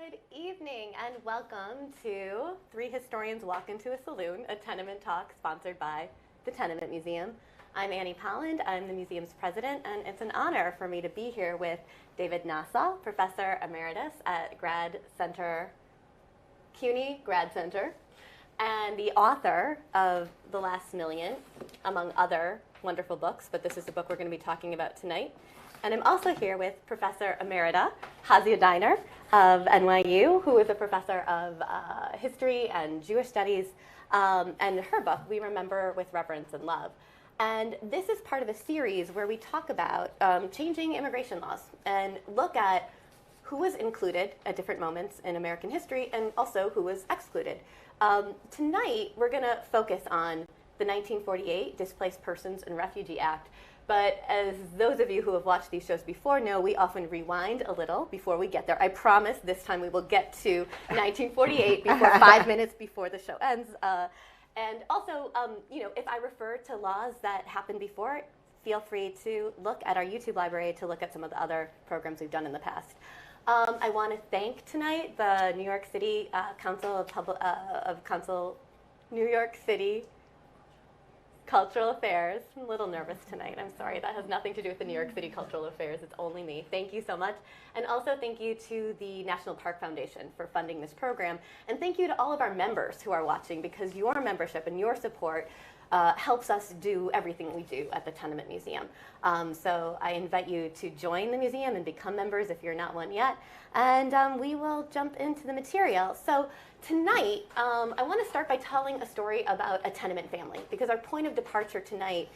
Good evening and welcome to Three Historians Walk into a Saloon, a Tenement Talk sponsored by the Tenement Museum. I'm Annie Polland, I'm the museum's president, and it's an honor for me to be here with David Nasaw, Professor Emeritus at CUNY Grad Center, and the author of The Last Million, among other wonderful books, but this is the book we're going to be talking about tonight. And I'm also here with Professor Emerita Hasia Diner of NYU, who is a professor of history and Jewish studies, and her book, We Remember with Reverence and Love. And this is part of a series where we talk about changing immigration laws and look at who was included at different moments in American history and also who was excluded. Tonight, we're going to focus on the 1948 Displaced Persons and Refugee Act. But as those of you who have watched these shows before know, we often rewind a little before we get there. I promise this time we will get to 1948 before 5 minutes before the show ends. And also, if I refer to laws that happened before, feel free to look at our YouTube library to look at some of the other programs we've done in the past. I want to thank tonight the New York City New York City Cultural Affairs. I'm a little nervous tonight. I'm sorry. That has nothing to do with the New York City Cultural Affairs. It's only me. Thank you so much. And also thank you to the National Park Foundation for funding this program. And thank you to all of our members who are watching, because your membership and your support helps us do everything we do at the Tenement Museum. So I invite you to join the museum and become members if you're not one yet. And we will jump into the material. So tonight, I want to start by telling a story about a tenement family, because our point of departure tonight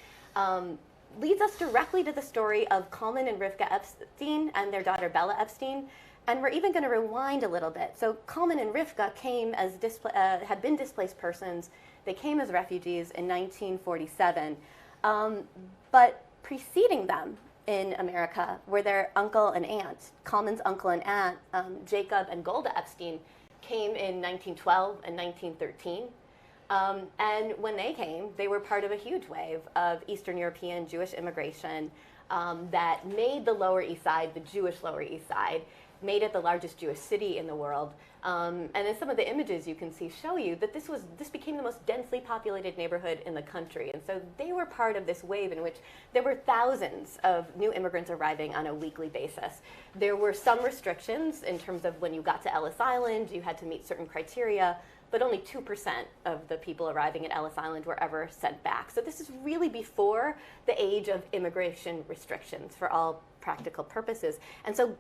leads us directly to the story of Coleman and Rivka Epstein and their daughter Bella Epstein. And we're even going to rewind a little bit. So Coleman and Rivka came as had been displaced persons. They came as refugees in 1947. But preceding them in America were their uncle and aunt. Coleman's uncle and aunt, Jacob and Golda Epstein, came in 1912 and 1913. And when they came, they were part of a huge wave of Eastern European Jewish immigration that made the Lower East Side, the Jewish Lower East Side, made it the largest Jewish city in the world. And in some of the images you can see show you that this became the most densely populated neighborhood in the country. And so they were part of this wave in which there were thousands of new immigrants arriving on a weekly basis. There were some restrictions in terms of when you got to Ellis Island, you had to meet certain criteria, but only 2% of the people arriving at Ellis Island were ever sent back. So this is really before the age of immigration restrictions for all practical purposes. And so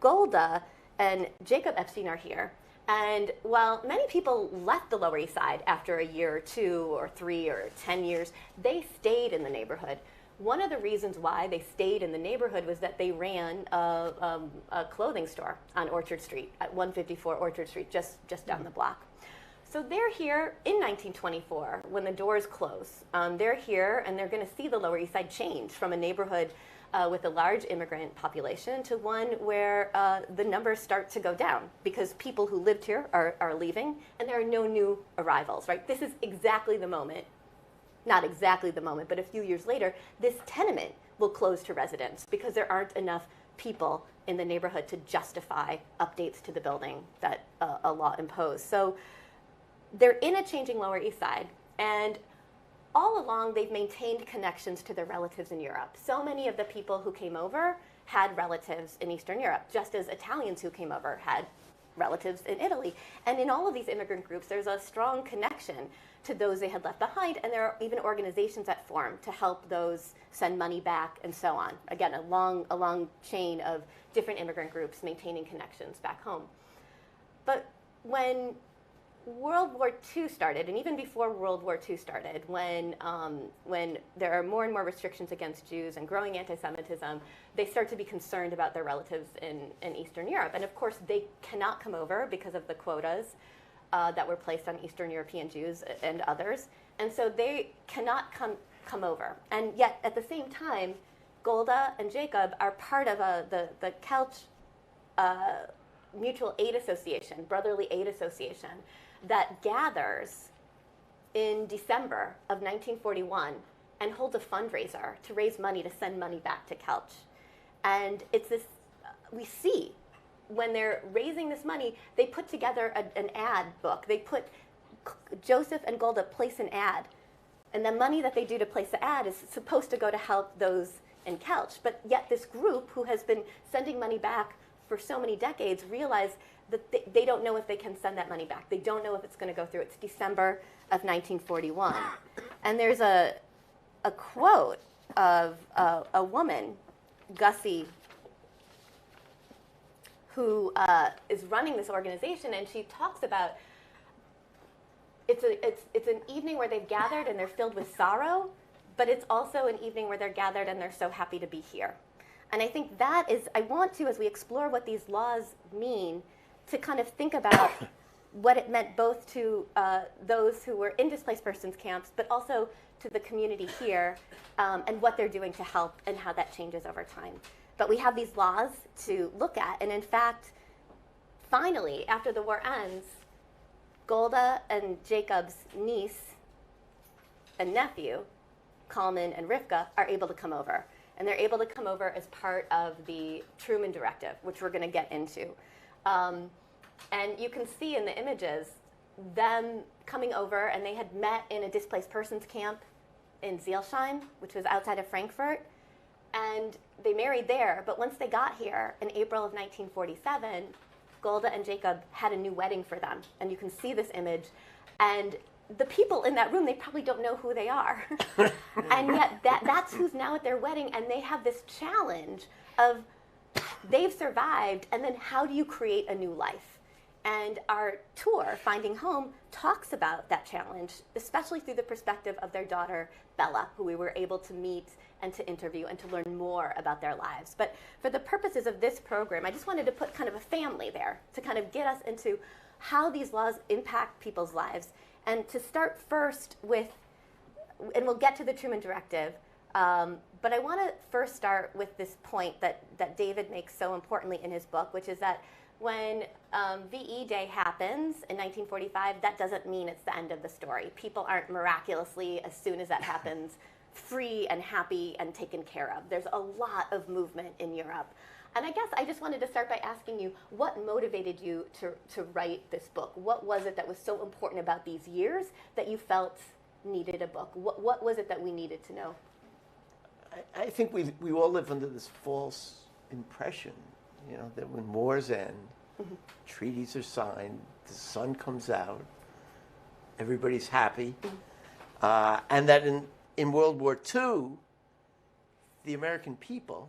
Golda and Jacob Epstein are here. And while many people left the Lower East Side after a year or 2 or 3 or 10 years, they stayed in the neighborhood. One of the reasons why they stayed in the neighborhood was that they ran a clothing store on Orchard Street, at 154 Orchard Street, just down the block. So they're here in 1924 when the doors close. They're here and they're going to see the Lower East Side change from a neighborhood with a large immigrant population to one where the numbers start to go down because people who lived here are leaving and there are no new arrivals, right? This is exactly the moment, not exactly the moment, but a few years later, this tenement will close to residents because there aren't enough people in the neighborhood to justify updates to the building that a law imposed. So they're in a changing Lower East Side, and all along, they've maintained connections to their relatives in Europe. So many of the people who came over had relatives in Eastern Europe, just as Italians who came over had relatives in Italy. And in all of these immigrant groups, there's a strong connection to those they had left behind, and there are even organizations that form to help those send money back and so on. Again, a long chain of different immigrant groups maintaining connections back home. But when World War II started, and even before World War II started, when there are more and more restrictions against Jews and growing anti-Semitism, they start to be concerned about their relatives in Eastern Europe. And of course, they cannot come over because of the quotas that were placed on Eastern European Jews and others. And so they cannot come over. And yet, at the same time, Golda and Jacob are part of the Kelch Mutual Aid Association, Brotherly Aid Association, that gathers in December of 1941 and holds a fundraiser to raise money to send money back to Kelch. And it's this, we see when they're raising this money, they put together an ad book. They put, Joseph and Golda place an ad. And the money that they do to place the ad is supposed to go to help those in Kelch. But yet this group, who has been sending money back for so many decades, realize that they don't know if they can send that money back. They don't know if it's going to go through. It's December of 1941. And there's a quote of a woman, Gussie, who is running this organization, and she talks about it's an evening where they've gathered and they're filled with sorrow, but it's also an evening where they're gathered and they're so happy to be here. And I think that is, I want to, as we explore what these laws mean, to kind of think about what it meant both to those who were in displaced persons camps, but also to the community here, and what they're doing to help and how that changes over time. But we have these laws to look at, and in fact, finally, after the war ends, Golda and Jacob's niece and nephew, Kalman and Rivka, are able to come over. And they're able to come over as part of the Truman Directive, which we're going to get into. And you can see in the images them coming over, and they had met in a displaced persons camp in Zielsheim, which was outside of Frankfurt. And they married there, but once they got here in April of 1947, Golda and Jacob had a new wedding for them. And you can see this image. And the people in that room, they probably don't know who they are. And yet that's who's now at their wedding. And they have this challenge of they've survived, and then how do you create a new life? And our tour, Finding Home, talks about that challenge, especially through the perspective of their daughter, Bella, who we were able to meet and to interview and to learn more about their lives. But for the purposes of this program, I just wanted to put kind of a family there to kind of get us into how these laws impact people's lives. And to start first with, and we'll get to the Truman Directive, but I want to first start with this point that David makes so importantly in his book, which is that when VE Day happens in 1945, that doesn't mean it's the end of the story. People aren't miraculously, as soon as that happens, free and happy and taken care of. There's a lot of movement in Europe. And I guess I just wanted to start by asking you, what motivated you to write this book? What was it that was so important about these years that you felt needed a book? What was it that we needed to know? I think we all live under this false impression, you know, that when wars end, mm-hmm. treaties are signed, the sun comes out, everybody's happy, mm-hmm. And that in World War II, the American people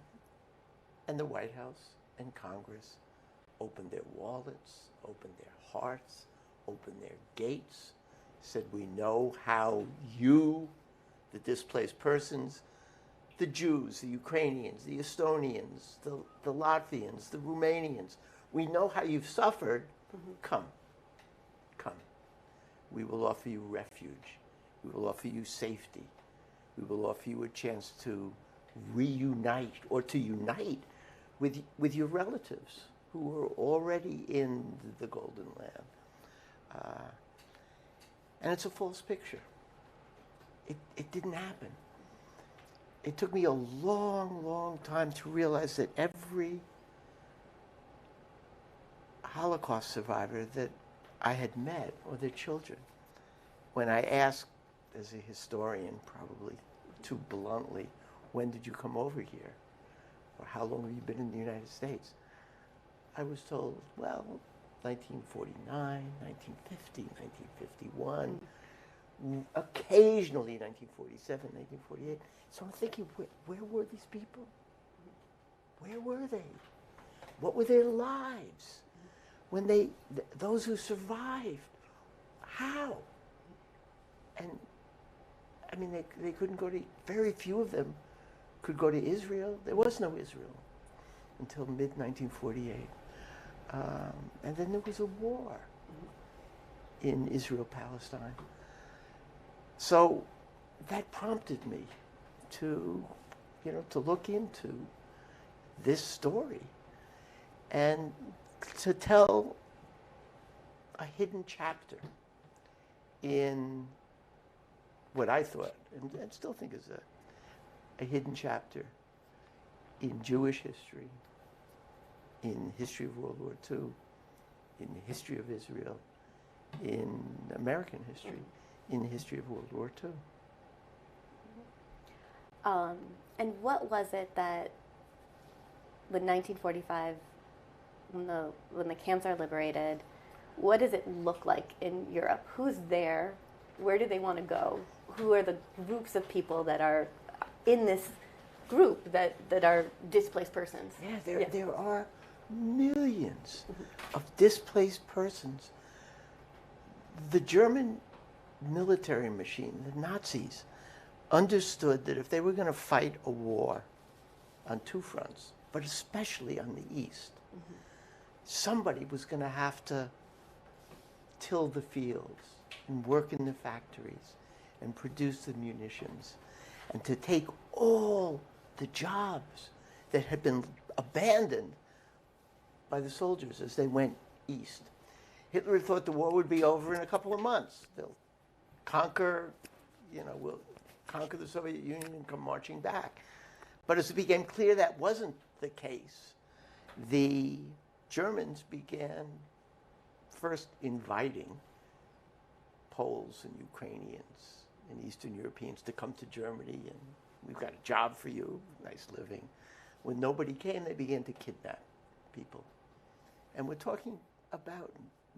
and the White House and Congress opened their wallets, opened their hearts, opened their gates, said, we know how you, the displaced persons, the Jews, the Ukrainians, the Estonians, the Latvians, the Romanians, we know how you've suffered. Mm-hmm. Come. We will offer you refuge. We will offer you safety. We will offer you a chance to reunite or to unite with your relatives who are already in the Golden Land. And it's a false picture. It didn't happen. It took me a long, long time to realize that every Holocaust survivor that I had met, or their children, when I asked, as a historian, probably too bluntly, when did you come over here? Or how long have you been in the United States? I was told, well, 1949, 1950, 1951, occasionally 1947, 1948. So I'm thinking, where were these people? Where were they? What were their lives? When those who survived, how? And I mean, they couldn't go to, very few of them could go to Israel. There was no Israel until mid-1948. And then there was a war in Israel-Palestine. So that prompted me to look into this story and to tell a hidden chapter in what I thought, and still think is a hidden chapter in Jewish history, in the history of World War II, in the history of Israel, in American history, in the history of World War II. And what was it that, when 1945, when the camps are liberated, what does it look like in Europe? Who's there? Where do they want to go? Who are the groups of people that are in this group that are displaced persons? Yeah, there are millions of displaced persons. The German military machine, the Nazis, understood that if they were going to fight a war on two fronts, but especially on the east, somebody was going to have to till the fields and work in the factories and produce the munitions, and to take all the jobs that had been abandoned by the soldiers as they went east. Hitler thought the war would be over in a couple of months. They'll conquer, we'll conquer the Soviet Union and come marching back. But as it became clear that wasn't the case, the Germans began first inviting Poles and Ukrainians and Eastern Europeans to come to Germany, and we've got a job for you, nice living. When nobody came, they began to kidnap people. And we're talking about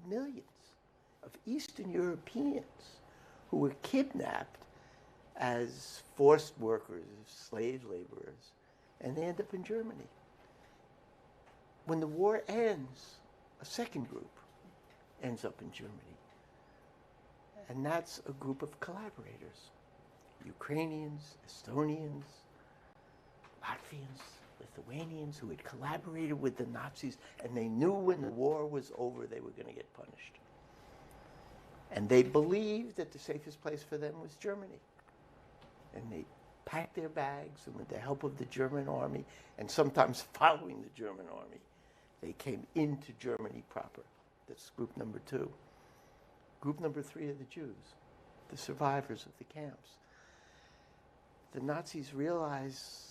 millions of Eastern Europeans who were kidnapped as forced workers, slave laborers, and they end up in Germany. When the war ends, a second group ends up in Germany. And that's a group of collaborators. Ukrainians, Estonians, Latvians, Lithuanians, who had collaborated with the Nazis, and they knew when the war was over they were going to get punished. And they believed that the safest place for them was Germany. And they packed their bags, and with the help of the German army, and sometimes following the German army, they came into Germany proper. That's group number 2. Group number 3 are the Jews, the survivors of the camps. The Nazis realize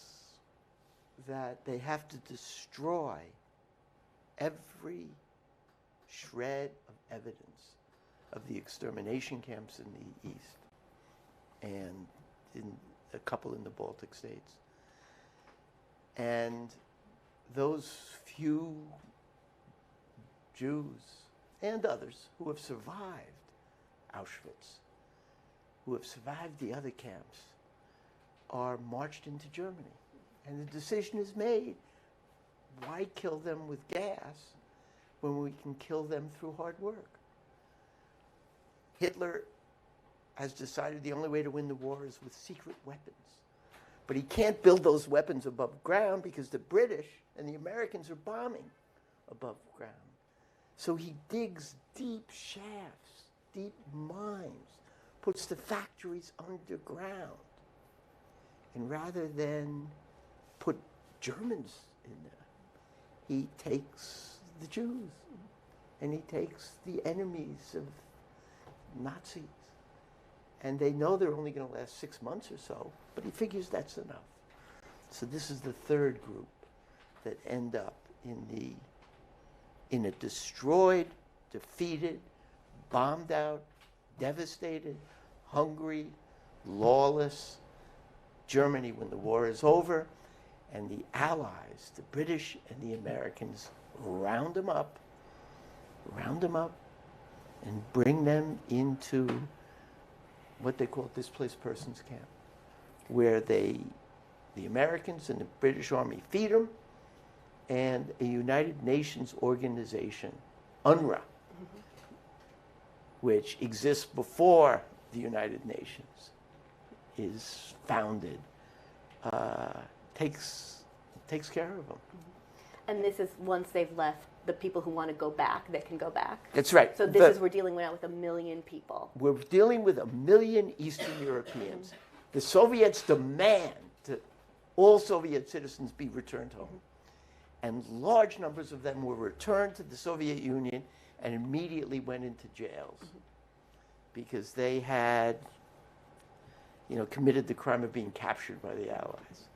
that they have to destroy every shred of evidence of the extermination camps in the East and in a couple in the Baltic states. And those few Jews and others who have survived Auschwitz, who have survived the other camps, are marched into Germany. And the decision is made, why kill them with gas when we can kill them through hard work? Hitler has decided the only way to win the war is with secret weapons. But he can't build those weapons above ground because the British and the Americans are bombing above ground. So he digs deep shafts, deep mines, puts the factories underground. And rather than put Germans in there, he takes the Jews and he takes the enemies of Nazis. And they know they're only going to last 6 months or so, but he figures that's enough. So this is the third group that end up in a destroyed, defeated, bombed out, devastated, hungry, lawless Germany when the war is over, and the Allies, the British and the Americans, round them up, and bring them into what they call displaced persons camp, where the Americans and the British Army feed them, and a United Nations organization, UNRWA, which exists before the United Nations is founded, takes care of them. And this is once they've left, the people who want to go back, they can go back. That's right. So we're dealing now with 1 million people. We're dealing with 1 million Eastern Europeans. The Soviets demand that all Soviet citizens be returned home. And large numbers of them were returned to the Soviet Union and immediately went into jails because they had, committed the crime of being captured by the Allies.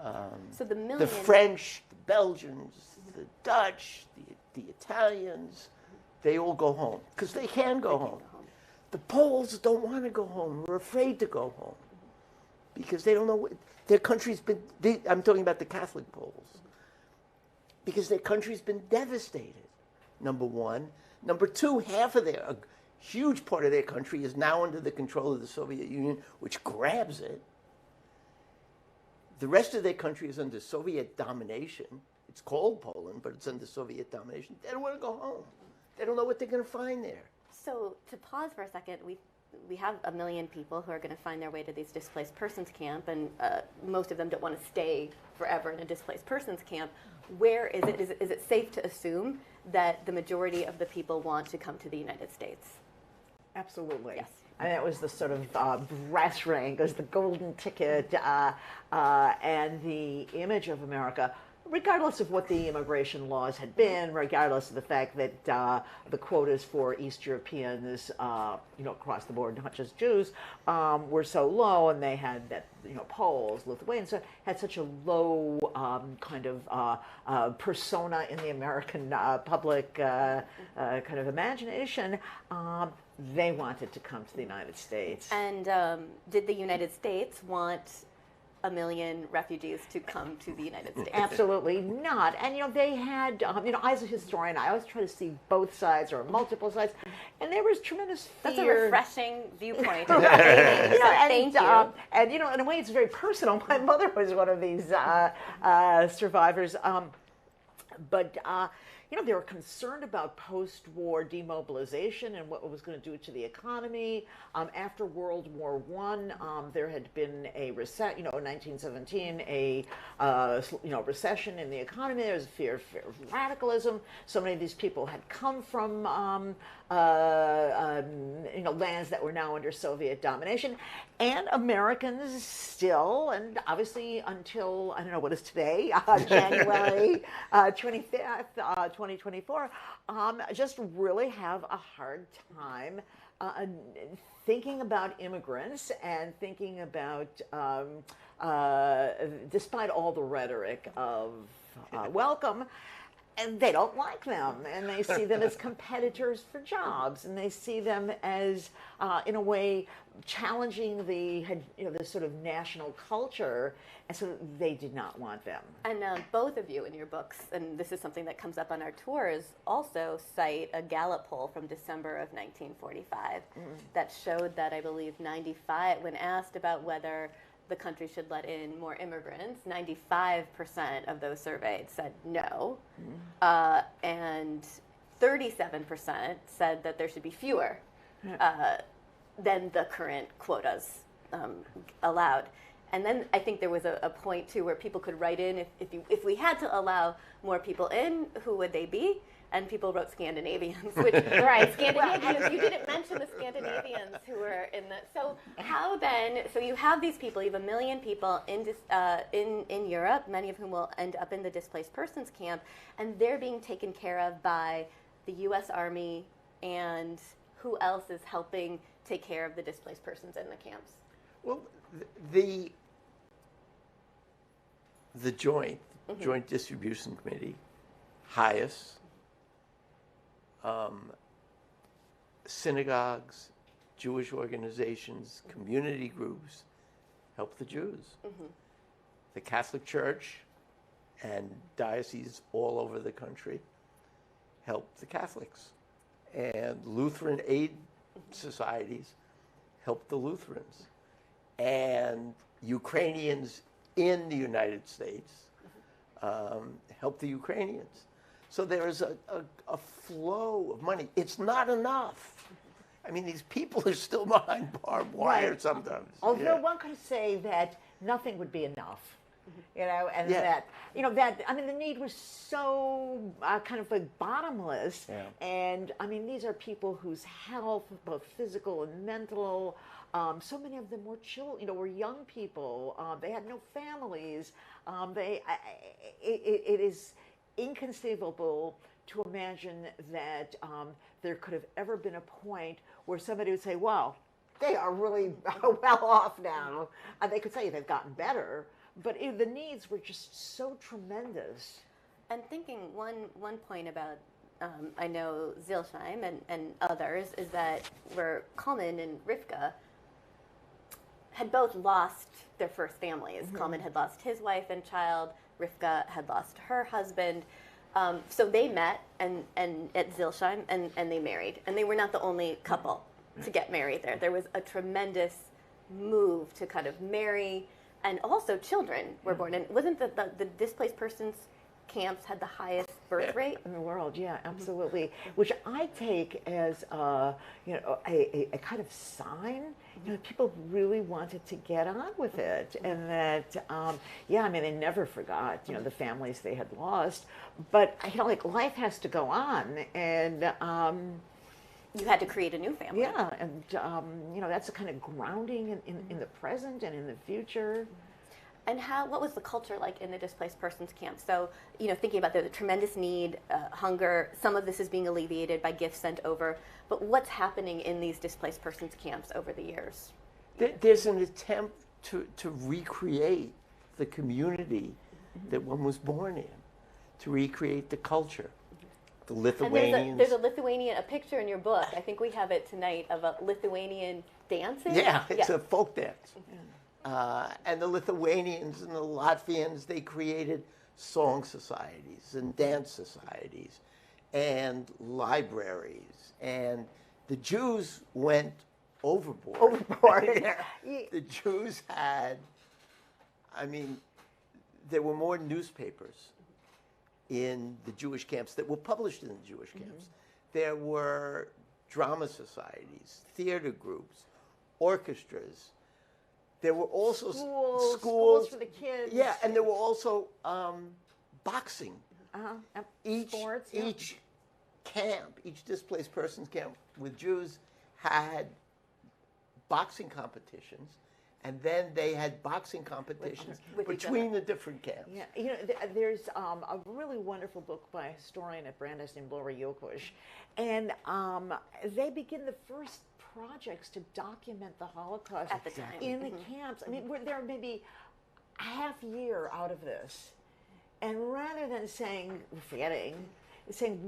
So the million. The French, the Belgians, the Dutch, the Italians, they all go home because they can go home. The Poles don't want to go home. We're afraid to go home because they don't know what their country's been. I'm talking about the Catholic Poles because their country's been devastated. Number one. Number two, a huge part of their country is now under the control of the Soviet Union, which grabs it. The rest of their country is under Soviet domination. It's called Poland, but it's under Soviet domination. They don't want to go home. They don't know what they're going to find there. So to pause for a second, we have 1 million people who are going to find their way to these displaced persons camp, and most of them don't want to stay forever in a displaced persons camp. Where is it? Is it safe to assume that the majority of the people want to come to the United States? Absolutely. Yes. I mean, it was the sort of brass ring, it was the golden ticket, and the image of America, regardless of what the immigration laws had been, regardless of the fact that the quotas for East Europeans, across the board, not just Jews, were so low, and they had that, Poles, Lithuanians, so had such a low kind of persona in the American public kind of imagination. They wanted to come to the United States. And did the United States want 1 million refugees to come to the United States? Absolutely not. And they had, as a historian, I always try to see both sides or multiple sides, and there was tremendous fear. That's a refreshing viewpoint. Thank you. And in a way, it's very personal. My mother was one of these survivors, but. They were concerned about post-war demobilization and what it was going to do to the economy. After World War I, there had been a recession, in 1917, a recession in the economy. There was a fear of radicalism. So many of these people had come from lands that were now under Soviet domination, and Americans still, and obviously until, I don't know what is today, January 25th, 2024, just really have a hard time thinking about immigrants and thinking about, despite all the rhetoric of welcome, and they don't like them, and they see them as competitors for jobs, and they see them as, in a way, challenging the sort of national culture, and so they did not want them. And both of you in your books, and this is something that comes up on our tours, also cite a Gallup poll from December of 1945 that showed that, I believe, 95, when asked about whether the country should let in more immigrants, 95% of those surveyed said no, and 37% said that there should be fewer than the current quotas allowed. And then I think there was a point too where people could write in if we had to allow more people in, who would they be? And people wrote Scandinavians, which right, Scandinavians. You didn't mention the Scandinavians who were in the. So how then? So you have these people. You have 1 million people in Europe, many of whom will end up in the displaced persons camp, and they're being taken care of by the U.S. Army, and who else is helping take care of the displaced persons in the camps? Well, the Joint Distribution Committee, HIAS, synagogues, Jewish organizations, community groups help the Jews. The Catholic Church and dioceses all over the country help the Catholics. And Lutheran aid societies help the Lutherans. And Ukrainians in the United States help the Ukrainians. So there is a flow of money. It's not enough. I mean, these people are still behind barbed wire sometimes. Although one could say that nothing would be enough, and that the need was so kind of like bottomless. Yeah. And I mean, these are people whose health, both physical and mental, so many of them were children, were young people. They had no families. It is inconceivable to imagine that there could have ever been a point where somebody would say, well, they are really well off now. They could say they've gotten better, but the needs were just so tremendous. And thinking one point about, I know Zilsheim and others, is that where Kalman and Rivka had both lost their first families. Kalman had lost his wife and child. Rivka had lost her husband. So they met and at Zilsheim and they married. And they were not the only couple to get married there. There was a tremendous move to kind of marry, and also children were born. And wasn't the displaced persons camps had the highest birth rate in the world? Yeah, absolutely. Which I take as a kind of sign. People really wanted to get on with it, and that they never forgot the families they had lost. But like life has to go on, and you had to create a new family. Yeah, and that's a kind of grounding in the present and in the future. And what was the culture like in the displaced persons camp? So, thinking about the tremendous need, hunger, some of this is being alleviated by gifts sent over, but what's happening in these displaced persons camps over the years? There's an attempt to recreate the community that one was born in, to recreate the culture. The Lithuanians. And there's a picture in your book, I think we have it tonight, of a Lithuanian dancing? Yeah, it's a folk dance. And the Lithuanians and the Latvians, they created song societies and dance societies and libraries. And the Jews went overboard. Yeah. The Jews had, there were more newspapers in the Jewish camps that were published in the Jewish camps. There were drama societies, theater groups, orchestras. There were also schools for the kids. Yeah, and there were also boxing. Sports. Each camp, each displaced persons camp with Jews had boxing competitions, and then they had boxing competitions between the different camps. Yeah, there's a really wonderful book by a historian at Brandeis named Laura Yokush, and they begin the first projects to document the Holocaust at the time in the camps. They're maybe a half year out of this, and rather than saying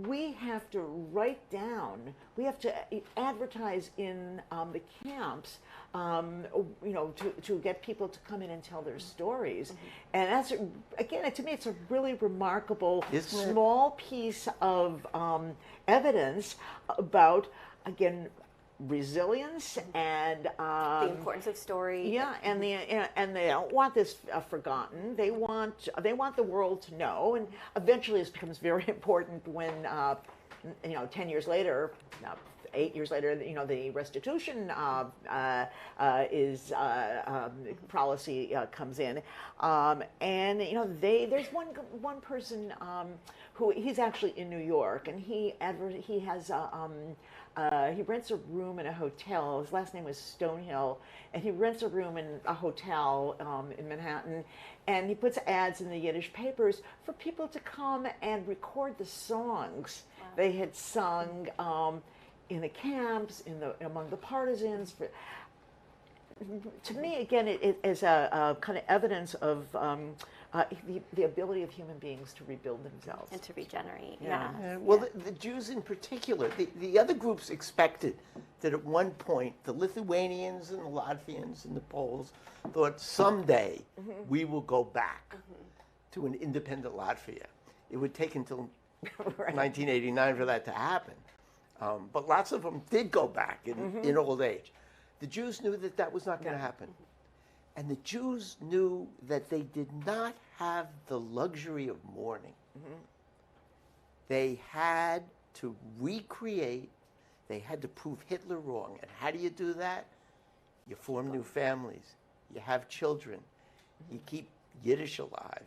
we have to write down, we have to advertise in the camps, to get people to come in and tell their stories. And that's, again, to me, it's a really remarkable small piece of evidence about, again, resilience and the importance of story. Yeah, and they don't want this forgotten. They want the world to know, and eventually this becomes very important when 10 years later. 8 years later, the restitution policy comes in, and there's one person who he's actually in New York, and he has he rents a room in a hotel. His last name was Stonehill, and he rents a room in a hotel in Manhattan, and he puts ads in the Yiddish papers for people to come and record the songs they had sung in the camps, among the partisans. To me, again, it is a kind of evidence of the ability of human beings to rebuild themselves. And to regenerate, Well, the Jews in particular, the other groups expected that at one point the Lithuanians and the Latvians and the Poles thought someday we will go back to an independent Latvia. It would take until 1989 for that to happen. But lots of them did go back in old age. The Jews knew that that was not going to happen. And the Jews knew that they did not have the luxury of mourning. They had to recreate, they had to prove Hitler wrong. And how do you do that? You form new families. You have children. You keep Yiddish alive.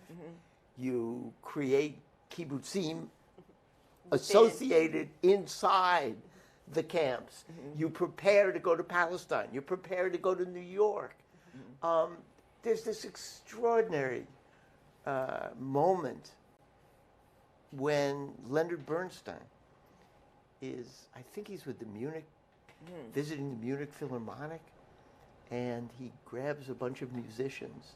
You create kibbutzim associated inside the camps. You prepare to go to Palestine. You prepare to go to New York. There's this extraordinary moment when Leonard Bernstein I think he's with the Munich, visiting the Munich Philharmonic, and he grabs a bunch of musicians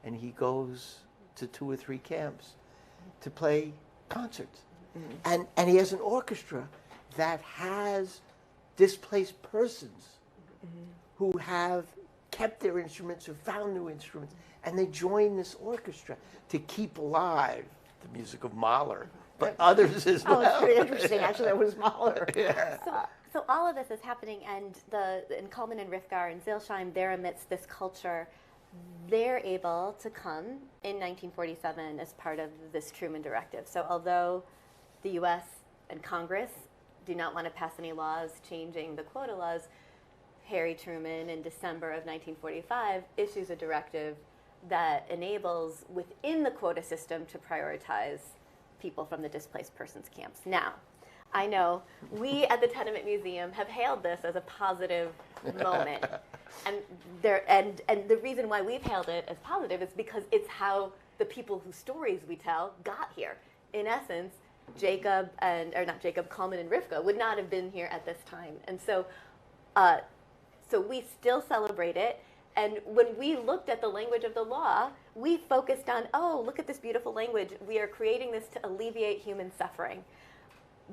and he goes to 2 or 3 camps to play concerts. And he has an orchestra that has displaced persons who have kept their instruments or found new instruments, and they join this orchestra to keep alive the music of Mahler, but others as well. Oh, it's pretty interesting. Actually, that was Mahler. Yeah. So all of this is happening, and in Kuhlman and Rifgar and Zilsheim, they're amidst this culture. They're able to come in 1947 as part of this Truman Directive. So although the U.S. and Congress do not want to pass any laws changing the quota laws, Harry Truman in December of 1945 issues a directive that enables within the quota system to prioritize people from the displaced persons camps. Now, I know we at the Tenement Museum have hailed this as a positive moment. And the reason why we've hailed it as positive is because it's how the people whose stories we tell got here. In essence, Kuhlman and Rivka would not have been here at this time. And so we still celebrate it. And when we looked at the language of the law, we focused on, oh, look at this beautiful language. We are creating this to alleviate human suffering.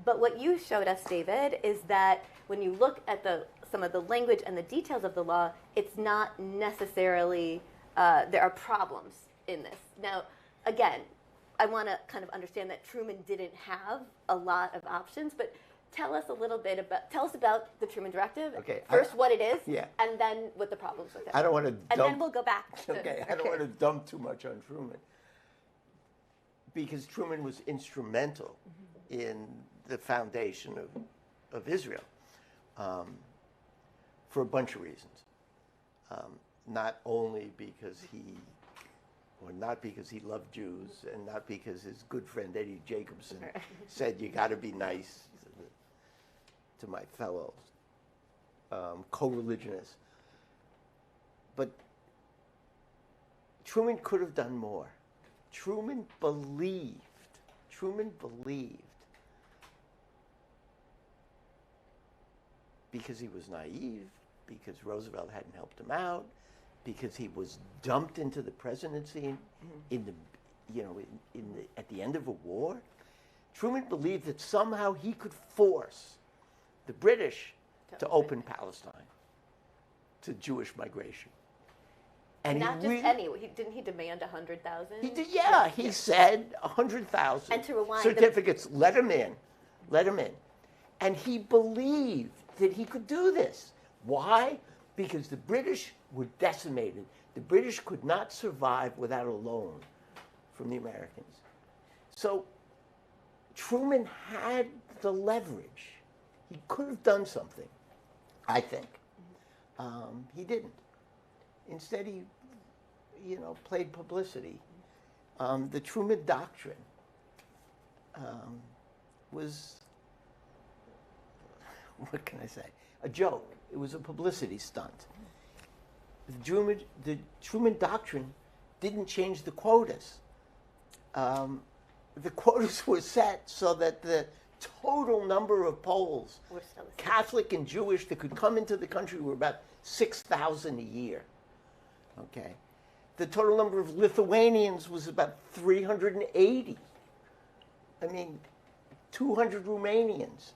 But what you showed us, David, is that when you look at some of the language and the details of the law, it's not necessarily, there are problems in this. Now, again, I want to kind of understand that Truman didn't have a lot of options, but tell us about the Truman Directive. Okay, First, what it is, yeah. And then what the problems with it. I don't want to And then we'll go back. I don't want to dump too much on Truman, because Truman was instrumental in the foundation of Israel for a bunch of reasons. Not only because he loved Jews, and not because his good friend Eddie Jacobson said you got to be nice to my fellow co-religionists. But Truman could have done more. Truman believed because he was naive, because Roosevelt hadn't helped him out, because he was dumped into the presidency at the end of a war. Truman believed that somehow he could force the British to open Palestine to Jewish migration. And not just any. Didn't he demand 100,000? He did, yeah. He said 100,000 and to rewind certificates. Let him in. And he believed that he could do this. Why? Because the British were decimated. The British could not survive without a loan from the Americans. So Truman had the leverage. He could have done something, I think. He didn't. Instead, he, played publicity. The Truman Doctrine was, what can I say? A joke. It was a publicity stunt. The Truman Doctrine didn't change the quotas. The quotas were set so that the total number of Poles, Catholic and Jewish, that could come into the country were about 6,000 a year. Okay. The total number of Lithuanians was about 380. 200 Romanians.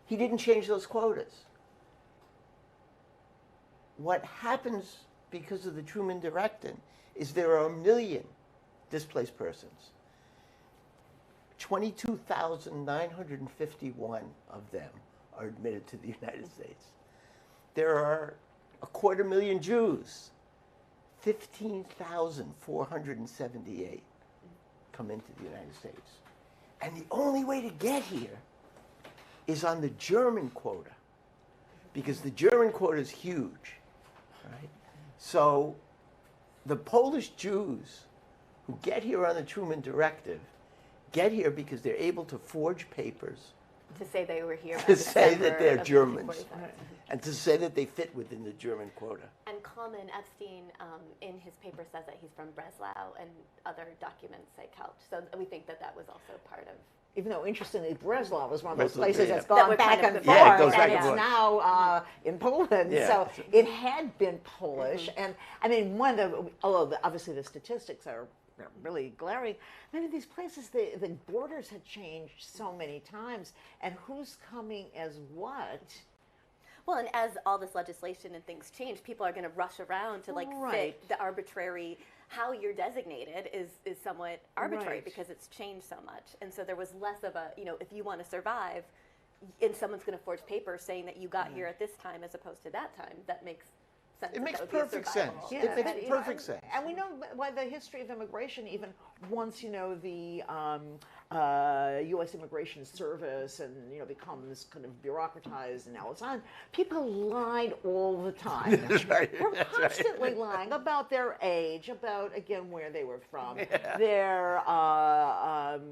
He didn't change those quotas. What happens because of the Truman Directive is there are 1 million displaced persons. 22,951 of them are admitted to the United States. There are 250,000 Jews. 15,478 come into the United States. And the only way to get here is on the German quota, because the German quota is huge, right? So the Polish Jews who get here on the Truman Directive get here because they're able to forge papers to say they were here. To say that they're Germans, and to say that they fit within the German quota. And Kuhlman, Epstein, in his paper says that he's from Breslau, and other documents say Couch. So we think that was also part of. even though interestingly Breslau was one of those Breslau, places yeah. that's That gone were back kind of and the forth, Yeah, it goes back and and it's forth. now in Poland. Yeah. So it had been Polish, and I mean, although obviously the statistics are really glaring, many of these places, the borders had changed so many times, and who's coming as what. Well, and as all this legislation and things change, people are going to rush around to like Right. fit the arbitrary. How you're designated is somewhat arbitrary Right. because it's changed so much, and so there was less of a, if you want to survive, and someone's going to forge papers saying that you got here at this time as opposed to that time. That makes sense. It makes that would be a perfect survival. sense. It makes perfect sense. And we know why the history of immigration, even once the U.S. Immigration Service and becomes kind of bureaucratized and now it's on, people lied all the time. That's right. They're That's right. constantly lying about their age, about again where they were from. Yeah.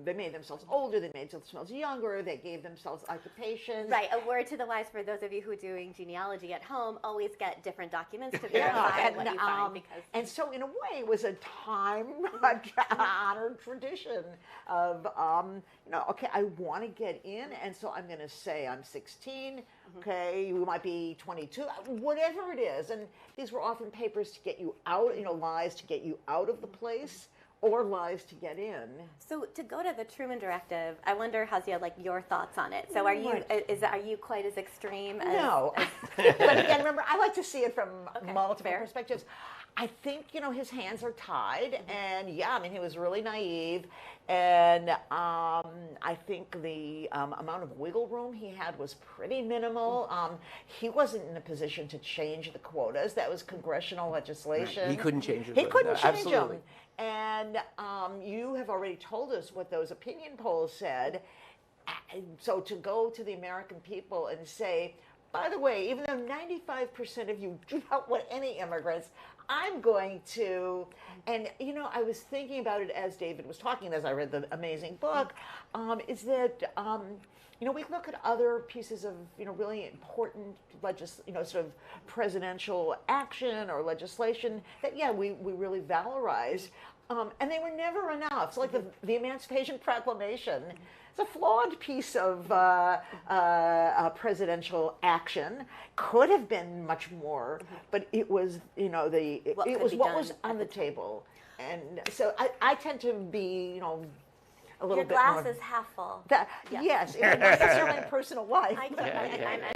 They made themselves older, they made themselves younger, they gave themselves occupations. Right. A word to the wise for those of you who are doing genealogy at home: always get different documents to Yeah, verify what you find, because and so in a way it was a time-honored tradition of, okay, I want to get in, and so I'm going to say I'm 16, okay, you might be 22, whatever it is, and these were often papers to get you out, lies to get you out of the place, or lies to get in. So to go to the Truman Directive, I wonder, Hasia, like your thoughts on it. So are you are you quite as extreme as No. But again, remember, I like to see it from multiple fair. perspectives. I think, his hands are tied, and he was really naive, and I think the amount of wiggle room he had was pretty minimal. He wasn't in a position to change the quotas. That was congressional legislation. Right. He couldn't change it. He couldn't change Absolutely. them. And you have already told us what those opinion polls said. So to go to the American people and say, by the way, even though 95% of you do not want any immigrants, I'm going to, and I was thinking about it as David was talking, as I read the amazing book, is that, we look at other pieces of, really important sort of presidential action or legislation that, we really valorize, and they were never enough. So like the Emancipation Proclamation, it's a flawed piece of presidential action. Could have been much more, but it was, it was what was on the table. And so I tend to be, a little your bit glass more, is half full? Yes, not necessarily in personal life. I'm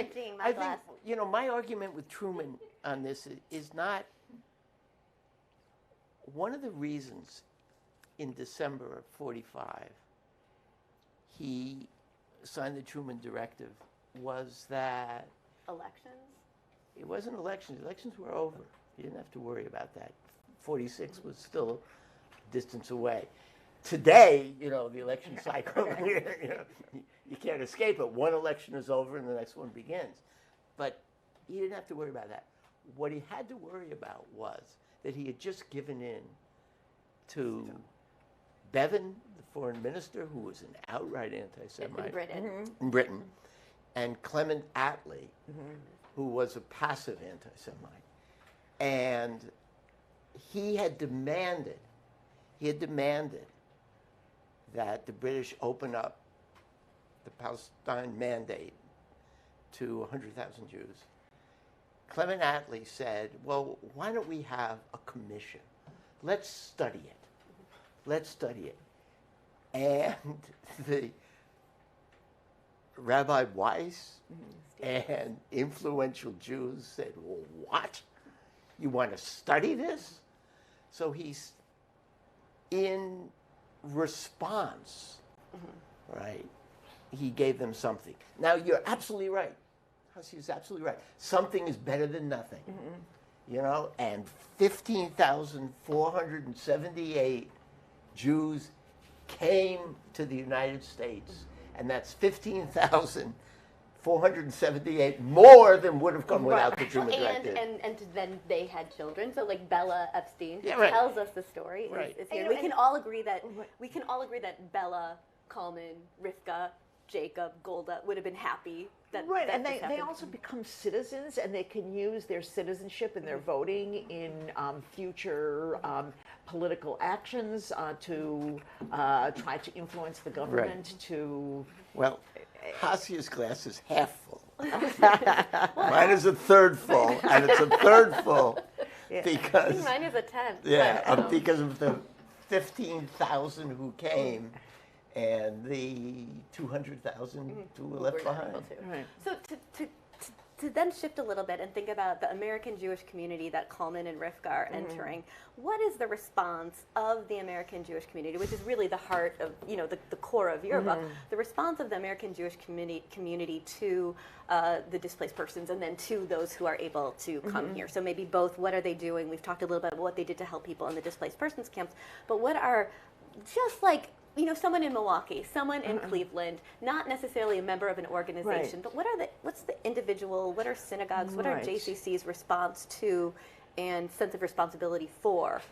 emptying my I glass. think, my argument with Truman on this is not one of the reasons in December of 45 he signed the Truman Directive was that Elections? it wasn't elections. Elections were over. You didn't have to worry about that. 46 was still a distance away. Today, the election cycle, you can't escape it. One election is over and the next one begins. But he didn't have to worry about that. What he had to worry about was that he had just given in to Bevan, the foreign minister, who was an outright anti-Semite In Britain. in Britain, and Clement Attlee, who was a passive anti-Semite. And he had demanded that the British open up the Palestine Mandate to 100,000 Jews. Clement Attlee said, well, why don't we have a commission? Let's study it. And the Rabbi Weiss and influential Jews said, well, what? You want to study this? So he's in response, right? He gave them something. Now, you're absolutely right. Hasia's absolutely right. Something is better than nothing. And 15,478 Jews came to the United States, and that's 15,478 more than would have come without the Truman Directive. And then they had children. So like Bella Epstein, who Yeah, right. tells us the story, Right. is here. We can all agree that Bella, Coleman, Rivka, Jacob, Golda would have been happy that Right, that and this they happened. also become citizens, and they can use their citizenship and their voting in future political actions to try to influence the government to... Well, Hasia's glass is half full. Mine is a third full, and it's a third full I because think mine is a 10. because of the 15,000 who came and the 200,000 who were left We're not behind. able to. Right. So to then shift a little bit and think about the American Jewish community that Coleman and Rivka are entering, what is the response of the American Jewish community, which is really the heart of, the core of your book, the response of the American Jewish community to the displaced persons and then to those who are able to come here. So maybe both, what are they doing? We've talked a little bit about what they did to help people in the displaced persons camps, but what are, just like, someone in Milwaukee, someone in Cleveland, not necessarily a member of an organization, but what's the individual, what are synagogues, what are JCC's response to and sense of responsibility for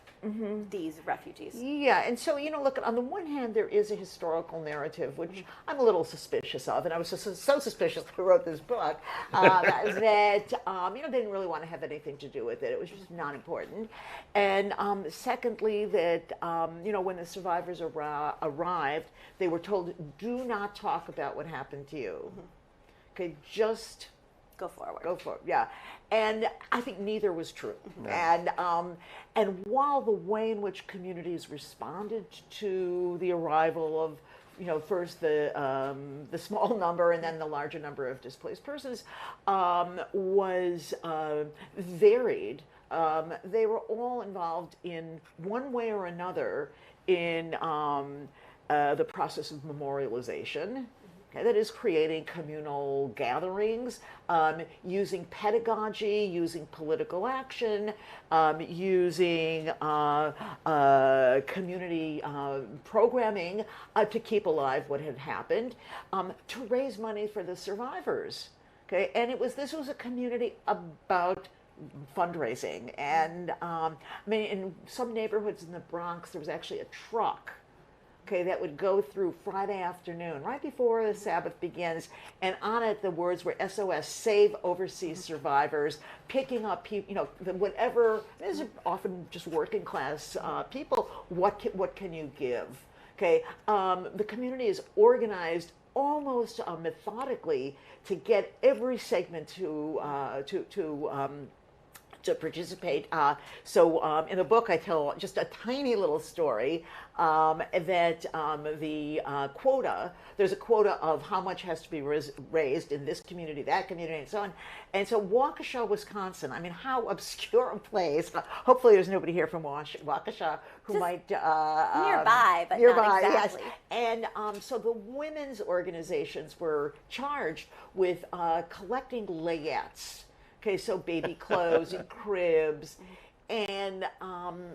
these refugees? Yeah, and so, look, on the one hand, there is a historical narrative, which I'm a little suspicious of, and I was so suspicious when I wrote this book, that, they didn't really want to have anything to do with it. It was just not important. And secondly, that, when the survivors arrived, they were told, do not talk about what happened to you. Okay, just... Go forward. Go for it, yeah. And I think neither was true. No. And while the way in which communities responded to the arrival of, first the small number and then the larger number of displaced persons was varied, they were all involved in one way or another in the process of memorialization. Okay, that is creating communal gatherings, using pedagogy, using political action, using community programming to keep alive what had happened, to raise money for the survivors. Okay, and this was a community about fundraising, and in some neighborhoods in the Bronx, there was actually a truck. Okay, that would go through Friday afternoon, right before the Sabbath begins, and on it the words were SOS, Save Overseas Survivors, picking up people, whatever, these are often just working class people, what can you give? Okay, the community is organized almost methodically to get every segment to participate. So in the book, I tell just a tiny little story that the quota, there's a quota of how much has to be raised in this community, that community, and so on. And so Waukesha, Wisconsin, how obscure a place. Hopefully there's nobody here from Waukesha who Just might... nearby, but nearby, not exactly. Yes. And so the women's organizations were charged with collecting layettes. Okay, so baby clothes and cribs, and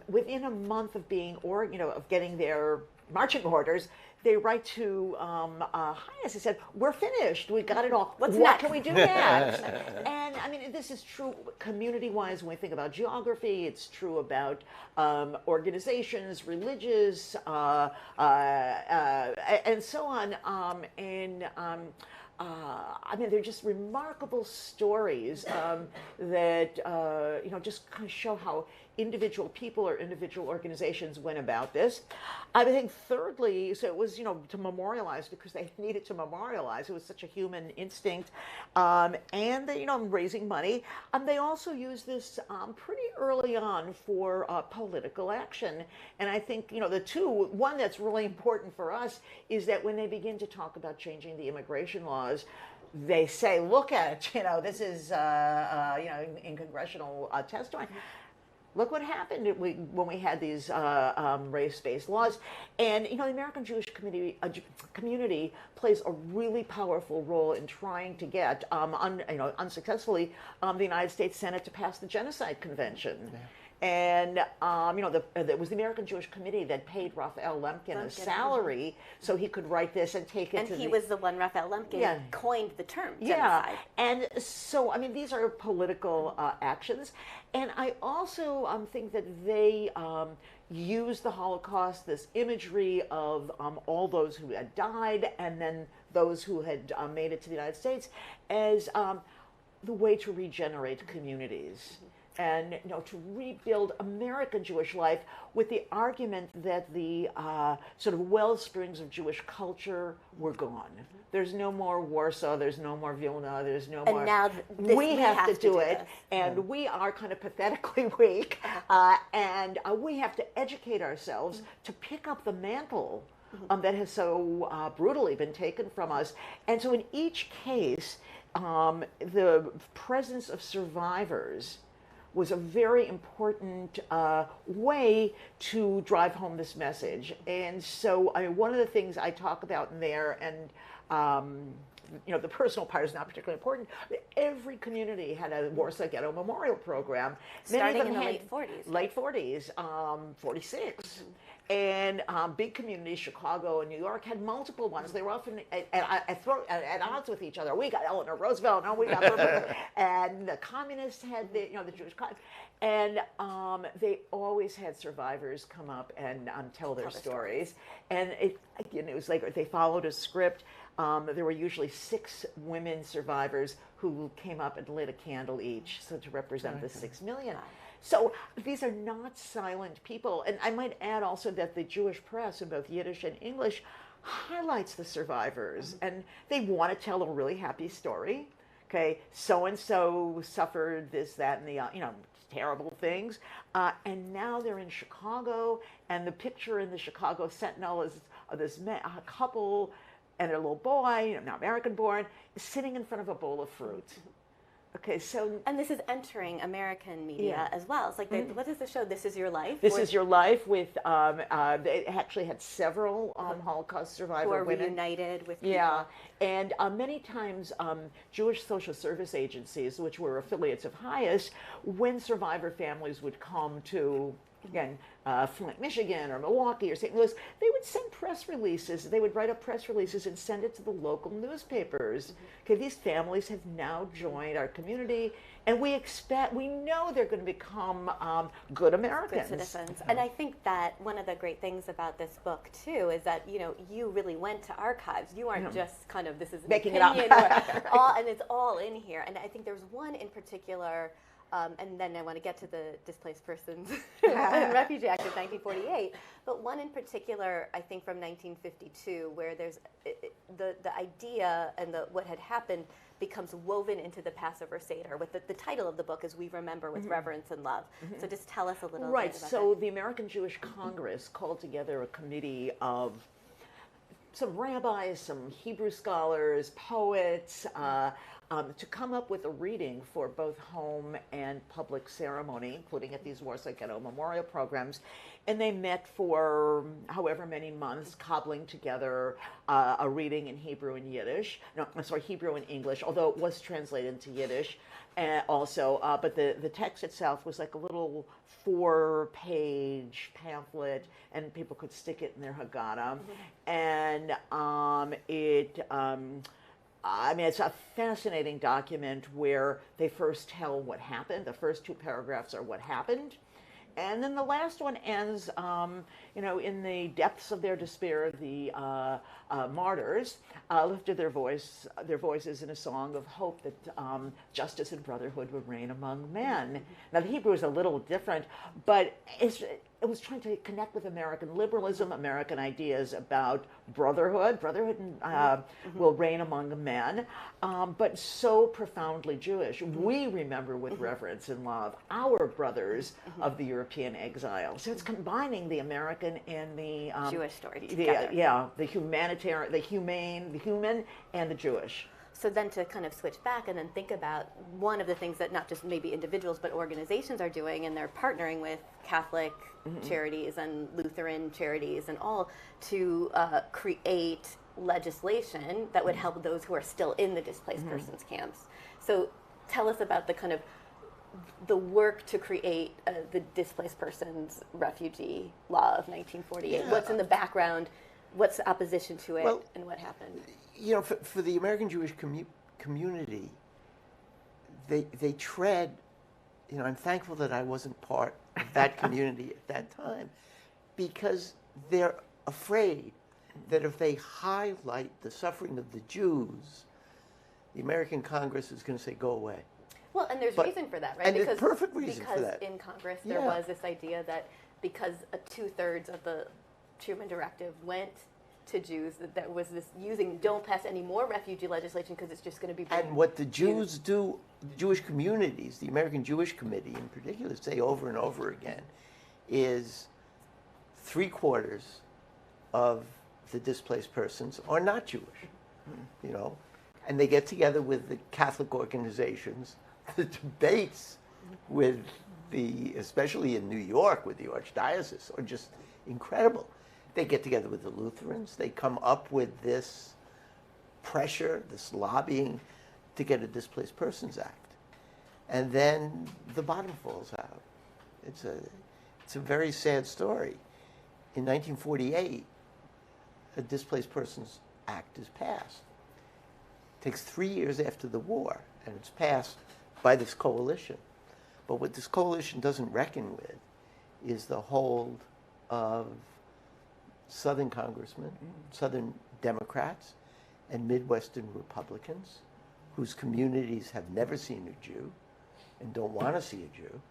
within a month of being, of getting their marching orders, they write to Highness and said, "We're finished. We got it all. What next? Can we do next?" And this is true community-wise when we think about geography. It's true about organizations, religious, and so on. They're just remarkable stories that just kind of show how individual people or individual organizations went about this. I think thirdly, so it was to memorialize because they needed to memorialize. It was such a human instinct, and they, raising money. They also used this pretty early on for political action. And I think one that's really important for us is that when they begin to talk about changing the immigration laws, they say, look at it, this is, in congressional testimony. Look what happened when we had these race-based laws. And, the American Jewish community plays a really powerful role in trying to get, unsuccessfully, the United States Senate to pass the Genocide Convention. Yeah. And, it was the American Jewish Committee that paid Raphael Lemkin a salary so he could write this and take it and he was the one, Raphael Lemkin, coined the term genocide. Yeah, and so, these are political actions. And I also think that they use the Holocaust, this imagery of all those who had died, and then those who had made it to the United States as the way to regenerate communities. And to rebuild American Jewish life with the argument that the sort of well springs of Jewish culture were gone. There's no more Warsaw, there's no more Vilna, there's no more. And now we have to do it, this. and we are kind of pathetically weak, and we have to educate ourselves to pick up the mantle that has so brutally been taken from us. And so in each case, the presence of survivors was a very important way to drive home this message. And so one of the things I talk about in there, and the personal part is not particularly important, every community had a Warsaw Ghetto Memorial Program. Starting in the late 40s. Late 40s, 46. And big communities, Chicago and New York, had multiple ones. They were often at odds with each other. We got Eleanor Roosevelt, no, we got and the communists had the Jewish, and they always had survivors come up and tell their stories. And it was like they followed a script. There were usually 6 women survivors who came up and lit a candle each, so to represent the 6 million. So these are not silent people. And I might add also that the Jewish press in both Yiddish and English highlights the survivors. And they want to tell a really happy story. Okay, so-and-so suffered this, that, and the, terrible things. And now they're in Chicago, and the picture in the Chicago Sentinel is of this couple and their little boy, now American born, sitting in front of a bowl of fruit. Okay, so... And this is entering American media as well. It's like, what does the show, This Is Your Life? This Is Your Life with, they actually had several Holocaust survivor women. Who are reunited with people. Yeah, and many times Jewish social service agencies, which were affiliates of Highest, when survivor families would come to, again, Flint, Michigan, or Milwaukee, or St. Louis, they would send press releases. They would write up press releases and send it to the local newspapers. Okay, these families have now joined our community, and we know they're going to become good Americans. Good citizens. And I think that one of the great things about this book, too, is that, you really went to archives. You aren't just kind of, this is an making opinion, it up. and it's all in here. And I think there's one in particular, and then I want to get to the Displaced Persons and Refugee Act of 1948, but one in particular, I think from 1952, where there's the idea and what had happened becomes woven into the Passover Seder. With the title of the book is We Remember with Reverence and Love. So just tell us a little bit about that. So the American Jewish Congress called together a committee of some rabbis, some Hebrew scholars, poets, to come up with a reading for both home and public ceremony, including at these Warsaw Ghetto Memorial programs. And they met for however many months, cobbling together a reading in Hebrew and Yiddish. No, I'm sorry, Hebrew and English, although it was translated into Yiddish also. But the text itself was like a little 4-page pamphlet, and people could stick it in their Haggadah. And it's a fascinating document where they first tell what happened. The first 2 paragraphs are what happened. And then the last one ends, in the depths of their despair, the martyrs lifted their voices in a song of hope that justice and brotherhood would reign among men. Now, the Hebrew is a little different, but it was trying to connect with American liberalism, American ideas about brotherhood. Brotherhood will reign among men, but so profoundly Jewish. We remember with reverence and love our brothers of the European exile. So it's combining the American and the Jewish story together. The humanitarian, the human, and the Jewish. So then to kind of switch back and then think about one of the things that not just maybe individuals but organizations are doing, and they're partnering with Catholic charities and Lutheran charities and all to create legislation that would help those who are still in the displaced persons camps. So tell us about the kind of the work to create the Displaced Persons Refugee Law of 1948. Yeah. What's in the background? What's the opposition to it, and what happened? For the American Jewish community, they tread, I'm thankful that I wasn't part of that community at that time, because they're afraid that if they highlight the suffering of the Jews, the American Congress is going to say, go away. Well, and there's But- reason for that, right? and there's perfect reason for that. Because in Congress there Yeah. was this idea that because 2/3 of the Truman Directive went to Jews, that was this using, don't pass any more refugee legislation because it's just going to be bringing And what the Jews do, the Jewish communities, the American Jewish Committee in particular, say over and over again, is 3/4 of the displaced persons are not Jewish, you know, and they get together with the Catholic organizations. The debates with especially in New York with the Archdiocese are just incredible. They get together with the Lutherans. They come up with this pressure, this lobbying to get a Displaced Persons Act. And then the bottom falls out. It's a very sad story. In 1948, a Displaced Persons Act is passed. It takes 3 years after the war, and it's passed by this coalition. But what this coalition doesn't reckon with is the hold of Southern congressmen, Southern Democrats, and Midwestern Republicans whose communities have never seen a Jew and don't want to see a Jew.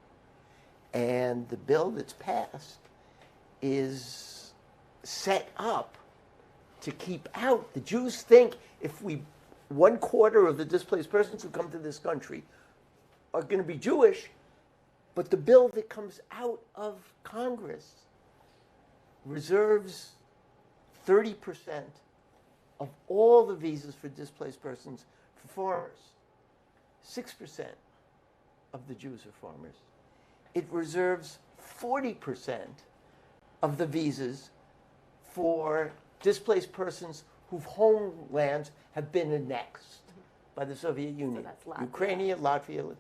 And the bill that's passed is set up to keep out. The Jews think if 1/4 of the displaced persons who come to this country are going to be Jewish, but the bill that comes out of Congress reserves 30% of all the visas for displaced persons for foreigners. 6% of the Jews are foreigners. It reserves 40% of the visas for displaced persons whose homelands have been annexed by the Soviet Union. that's Latvia. Ukraine, Latvia.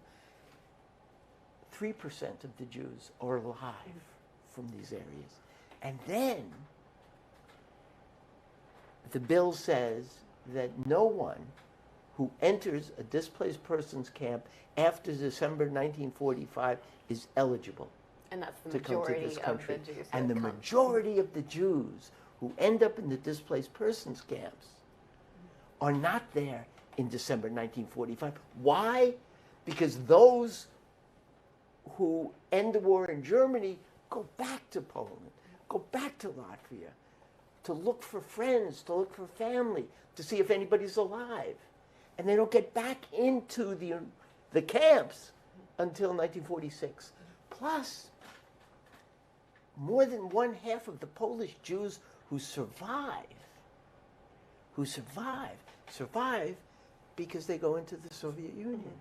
3% of the Jews are alive from these areas. And then the bill says that no one who enters a displaced persons camp after December 1945 is eligible and that's the to come to majority this of country. the Jews. And the that come. majority of the Jews who end up in the displaced persons camps are not there in December 1945. Why? Because those who end the war in Germany go back to Poland, go back to Latvia, to look for friends, to look for family, to see if anybody's alive. And they don't get back into the camps until 1946. Plus, more than 1/2 of the Polish Jews who survive because they go into the Soviet Union.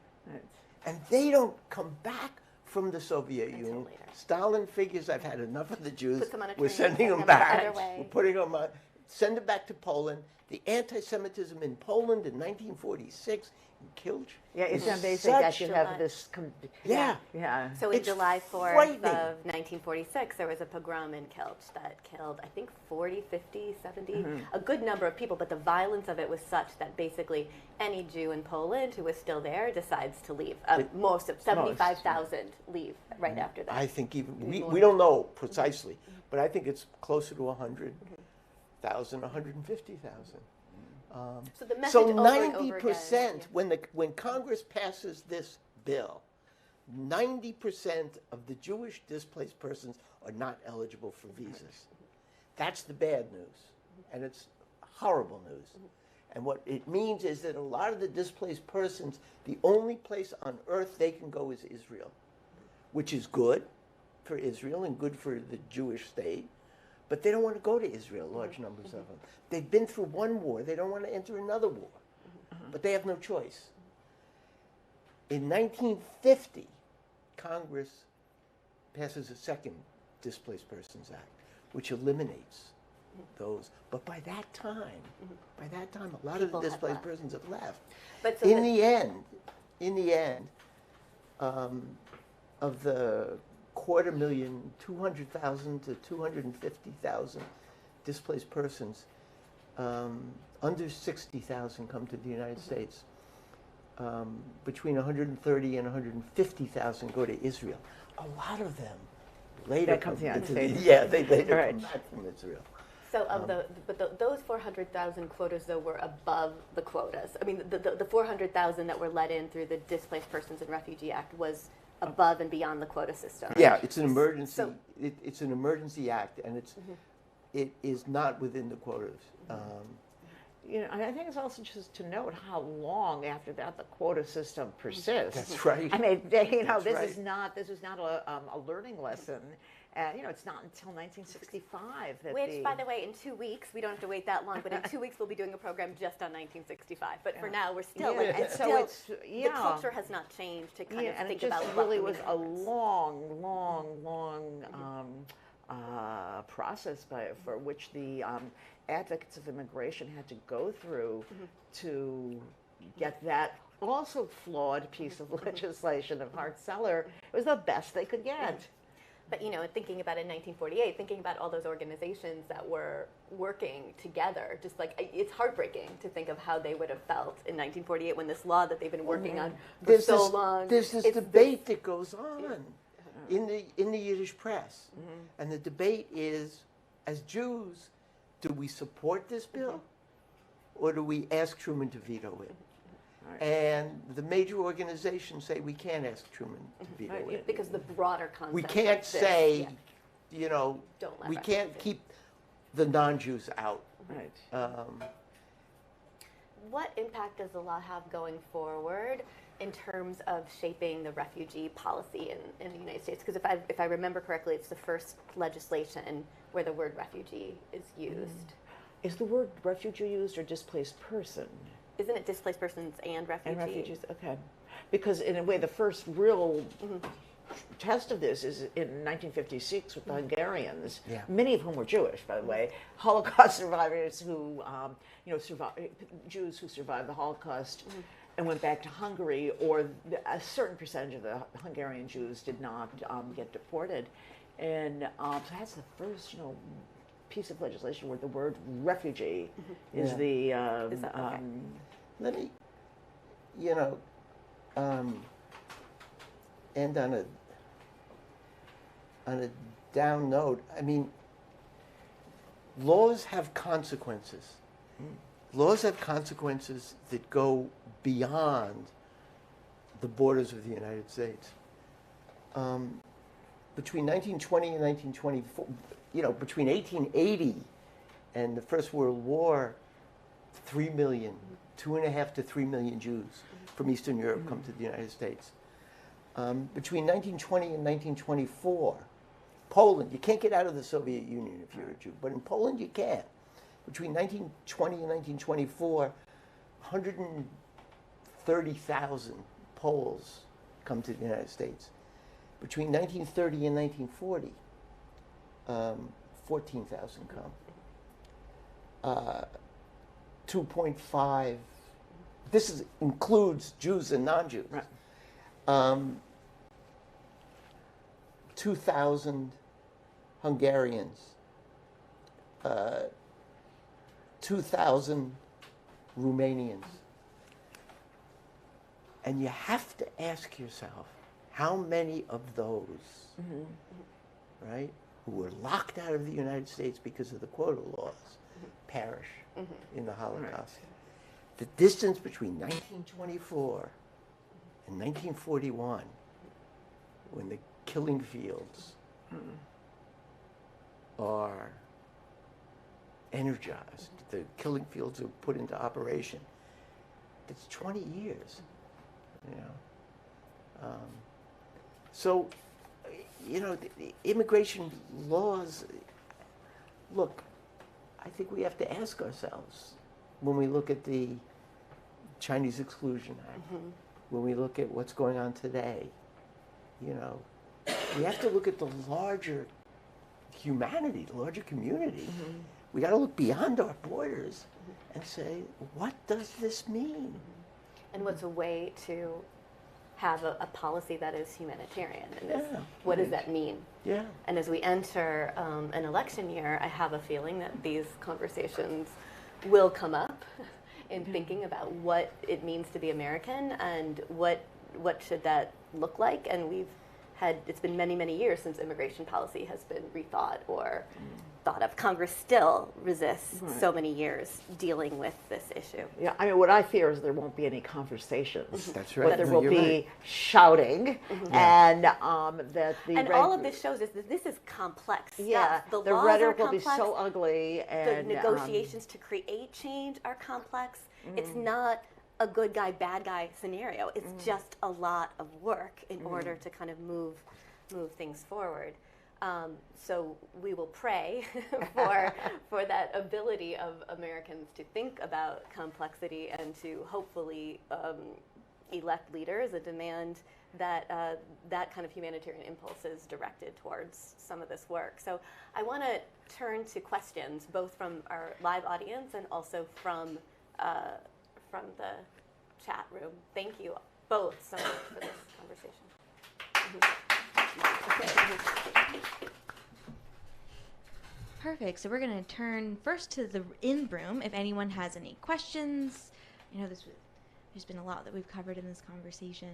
And they don't come back from the Soviet Union. later. Stalin figures, I've had enough of the Jews. Puts them on a We're train, sending send them them the back. other way. We're putting them on. Send them back to Poland. The anti-Semitism in Poland in 1946 in Kilch. Yeah, it's is amazing that such- you have this. Yeah. Yeah. So in It's July 4th frightening. of 1946, there was a pogrom in Kilch that killed, I think, 40, 50, 70, a good number of people, but the violence of it was such that basically any Jew in Poland who was still there decides to leave. Most of 75,000 leave right after that. I think we don't know precisely, but I think it's closer to 100,000, 150,000. So the message So over and over 90%, again, when Congress passes this bill, 90% of the Jewish displaced persons are not eligible for visas. That's the bad news, and it's horrible news. And what it means is that a lot of the displaced persons, the only place on earth they can go is Israel, which is good for Israel and good for the Jewish state. But they don't want to go to Israel, large numbers of them. They've been through one war. They don't want to enter another war. But they have no choice. In 1950, Congress passes a second Displaced Persons Act, which eliminates those. But by that time, a lot People of the have displaced left. persons have left. But so In the end, of the 250,000 to 250,000 displaced persons, under 60,000 come to the United States. Between 130 and 150,000 go to Israel. A lot of them later That comes to the United into States. Yeah, they later Right. come back from Israel. So of those 400,000 quotas, though, were above the quotas. I mean, the 400,000 that were let in through the Displaced Persons and Refugee Act was above and beyond the quota system. Yeah, it's an emergency. So, It's an emergency act, and it is not within the quotas. You know, I think it's also just to note how long after that the quota system persists. That's right. I mean, you know, That's this is not a learning lesson. You know, it's not until 1965 that which, by the way, in 2 weeks, we don't have to wait that long, but in 2 weeks we'll be doing a program just on 1965. But for now, we're still, Yeah, and so it's the culture has not changed to kind of and think it just about really what was the a meaning long process for which the advocates of immigration had to go through to get that also flawed piece of legislation of Hart-Celler. It was the best they could get. But, you know, thinking about in 1948, thinking about all those organizations that were working together, just like, it's heartbreaking to think of how they would have felt in 1948 when this law that they've been working on for so long. There's this debate that goes on in the Yiddish press. And the debate is, as Jews, do we support this bill or do we ask Truman to veto it? And the major organizations say we can't ask Truman to veto it. Because the broader concept. We can't say, you know, Don't let we refugees can't in. keep the non-Jews out. Right. What impact does the law have going forward in terms of shaping the refugee policy in the United States? Because if I remember correctly, it's the first legislation where the word refugee is used. Is the word refugee used or displaced person? Isn't it displaced persons and refugees? And refugees, okay. Because in a way, the first real test of this is in 1956 with the Hungarians, many of whom were Jewish, by the way, Holocaust survivors who, Jews who survived the Holocaust and went back to Hungary, or a certain percentage of the Hungarian Jews did not get deported. And so that's the first, piece of legislation where the word refugee is the let me end on a down note. I mean, laws have consequences. Laws have consequences that go beyond the borders of the United States. Between 1920 and 1924, between 1880 and the First World War, 3 million, 2.5 to 3 million Jews from Eastern Europe come to the United States. Between 1920 and 1924, Poland, you can't get out of the Soviet Union if you're a Jew, but in Poland you can. Between 1920 and 1924, 130,000 Poles come to the United States. Between 1930 and 1940, 14,000 come. 2.5, this includes Jews and non-Jews. Right. 2,000 Hungarians. 2,000 Romanians. And you have to ask yourself, how many of those, right, who were locked out of the United States because of the quota laws, perish in the Holocaust? Right. The distance between 1924 and 1941, when the killing fields are energized, the killing fields are put into operation, it's 20 years, So, the immigration laws, look, I think we have to ask ourselves when we look at the Chinese Exclusion Act, when we look at what's going on today, we have to look at the larger humanity, the larger community. We got to look beyond our borders and say, what does this mean? And what's a way to have a policy that is humanitarian? And what does that mean? Yeah. And as we enter an election year, I have a feeling that these conversations will come up in thinking about what it means to be American and what should that look like. And we've it's been many, many years since immigration policy has been rethought or thought of. Congress still resists so many years dealing with this issue. Yeah, I mean, what I fear is there won't be any conversations. That's right. But there No, will you're be right. shouting, and that the And all of this shows us that this is complex stuff. yeah, The the laws rhetoric are will be complex. so ugly, The and negotiations to create change are complex. It's not a good guy, bad guy scenario. It's just a lot of work in order to kind of move things forward. So we will pray for that ability of Americans to think about complexity and to hopefully elect leaders that demand that that kind of humanitarian impulse is directed towards some of this work. So I want to turn to questions, both from our live audience and also from the chat room. Thank you both so much for this conversation. Perfect. So we're going to turn first to the in-room if anyone has any questions. I know there's been a lot that we've covered in this conversation.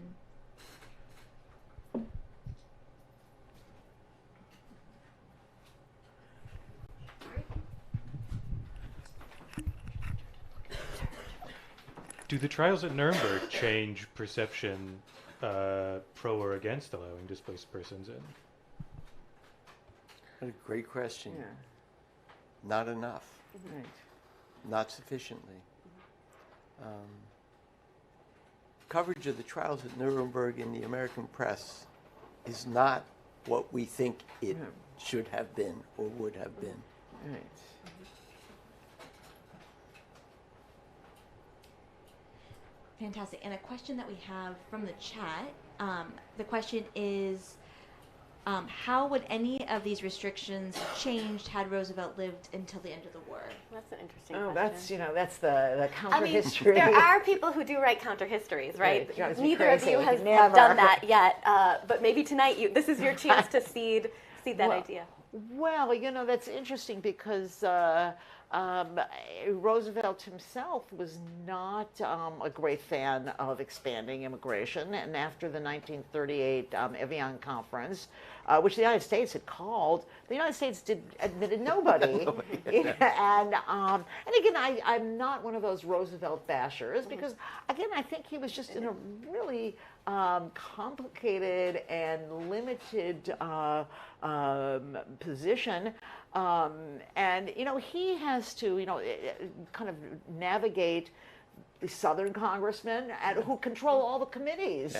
Do the trials at Nuremberg change perception pro or against allowing displaced persons in? What a great question. yeah, Not enough. right. Not sufficiently. Coverage of the trials at Nuremberg in the American press is not what we think it should have been or would have been. Right. Fantastic. And a question that we have from the chat, the question is, how would any of these restrictions changed had Roosevelt lived until the end of the war? That's an interesting Oh, question. that's the counter I mean, history. there are people who do write counter histories, right? Right, drives me Neither of crazy. you have Never. done that yet, but maybe tonight this is your chance to seed that Well, idea. Well, that's interesting because Roosevelt himself was not a great fan of expanding immigration, and after the 1938 Evian Conference, which the United States had called, the United States admitted nobody. And again, I'm not one of those Roosevelt bashers because, again, I think he was just in a really complicated and limited position, and he has to kind of navigate the Southern congressmen who control all the committees.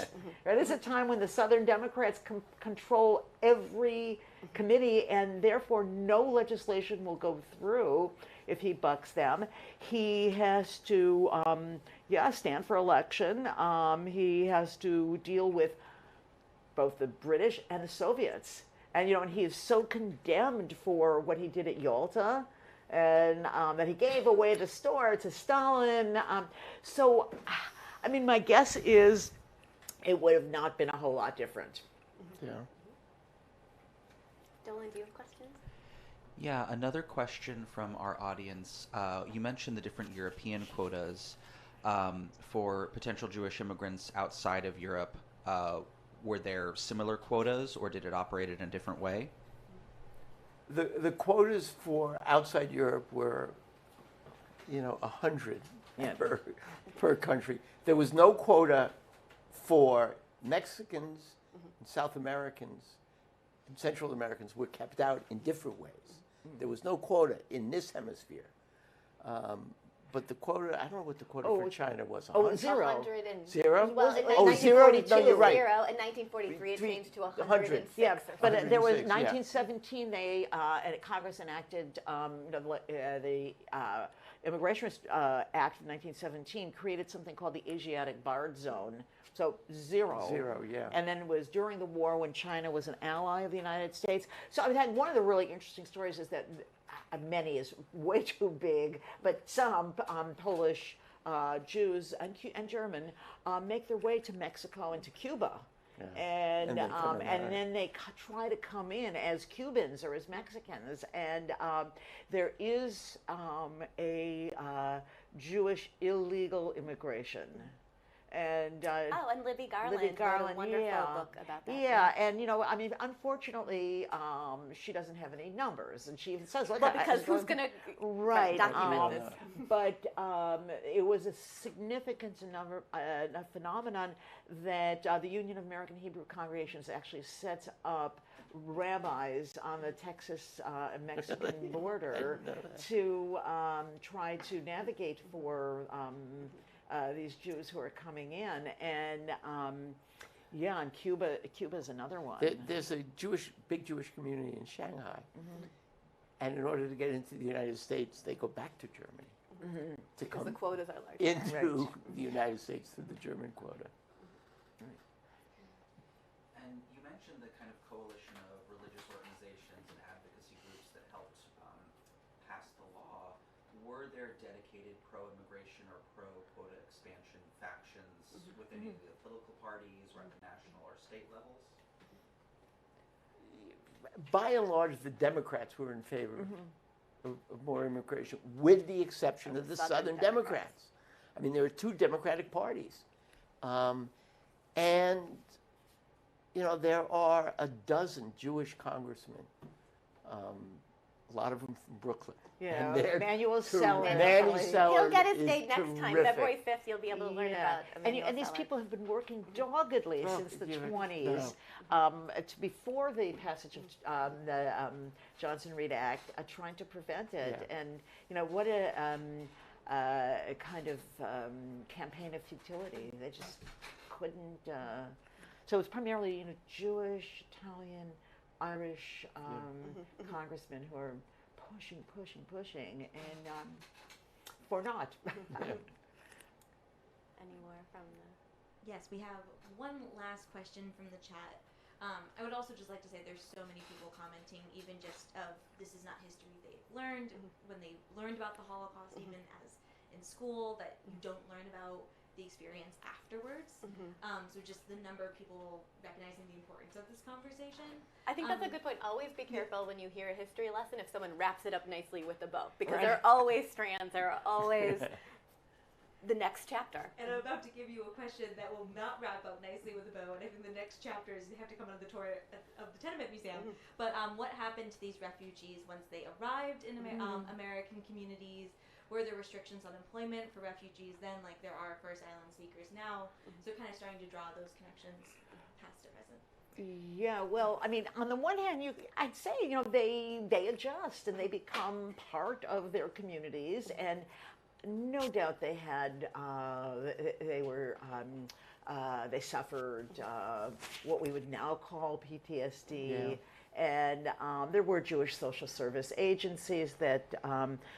Right? It's a time when the Southern Democrats control every committee, and therefore no legislation will go through if he bucks them. He has to, stand for election. He has to deal with both the British and the Soviets. And, and he is so condemned for what he did at Yalta, and that he gave away the store to Stalin. So, I mean, my guess is it would have not been a whole lot different. Yeah. Dolan, do you have questions? Yeah, another question from our audience. You mentioned the different European quotas for potential Jewish immigrants outside of Europe. Were there similar quotas, or did it operate in a different way? The quotas for outside Europe were, 100 per country. There was no quota for Mexicans and South Americans and Central Americans were kept out in different ways. There was no quota in this hemisphere. But the quota, I don't know what the quota for China was. Oh, zero. 100 and, Zero? Well, in Oh, zero? 1942, No, you're right. zero. In 1943, it changed to 106. Yeah, but there was 106, yeah. 1917. Congress enacted the Immigration Act of 1917 created something called the Asiatic Barred Zone. So zero. Zero, yeah. And then it was during the war when China was an ally of the United States. So I mean, one of the really interesting stories is that many is way too big, but some Polish Jews and German make their way to Mexico and to Cuba. Yeah. And And then they try to come in as Cubans or as Mexicans, and there is a Jewish illegal immigration, and and Libby Garland, Libby Garland, wrote a wonderful yeah. book about that. Yeah, and I mean, unfortunately, she doesn't have any numbers, and she even says, "Look, Well, because who's going to right document this? But it was a significant a phenomenon that the Union of American Hebrew Congregations actually sets up rabbis on the Texas and Mexican border to try to navigate for these Jews who are coming in, and yeah, and Cuba is another one. There's a big Jewish community in Shanghai, and in order to get into the United States, they go back to Germany to Because the come quotas are large. into the United States through the German quota. And you mentioned the kind of coalition of religious organizations and advocacy groups that helped pass the law. Were there dedicated pro-immigration or pro-quota expansion factions within any of the political parties or at the national or state levels? By and large, the Democrats were in favor of more immigration, with the exception of the Southern Democrats. I mean, there are two Democratic parties. And, there are a dozen Jewish congressmen, a lot of them from Brooklyn. Yeah, And Emmanuel Sellers. Manny Sellers He'll get his is date next time, terrific. February 5th. You'll be able to learn about Emmanuel And these Sellers. people have been working doggedly since the 20s, before the passage of the Johnson-Reed Act, trying to prevent it. Yeah. And what a kind of campaign of futility. They just couldn't. So it's primarily Jewish, Italian, Irish congressmen who are pushing, and for naught. Any more from the... Yes, we have one last question from the chat. I would also just like to say there's so many people commenting, even just of this is not history they've learned, when they learned about the Holocaust, even as in school, that you don't learn about the experience afterwards. So just the number of people recognizing the importance of this conversation. I think that's a good point. Always be careful when you hear a history lesson if someone wraps it up nicely with a bow, because there are always strands, there are always the next chapter. And I'm about to give you a question that will not wrap up nicely with a bow, and I think the next chapters have to come out of the tour of the Tenement Museum. But what happened to these refugees once they arrived in American communities? Were there restrictions on employment for refugees then, like there are for asylum seekers now? So kind of starting to draw those connections past to present. Yeah, well, I mean, on the one hand, I'd say, they adjust and they become part of their communities, and no doubt they had, they suffered what we would now call PTSD. Yeah. And there were Jewish social service agencies that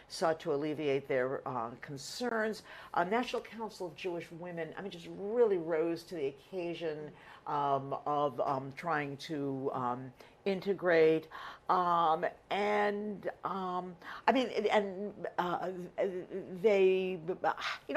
sought to alleviate their concerns. National Council of Jewish Women, just really rose to the occasion of trying to integrate. They,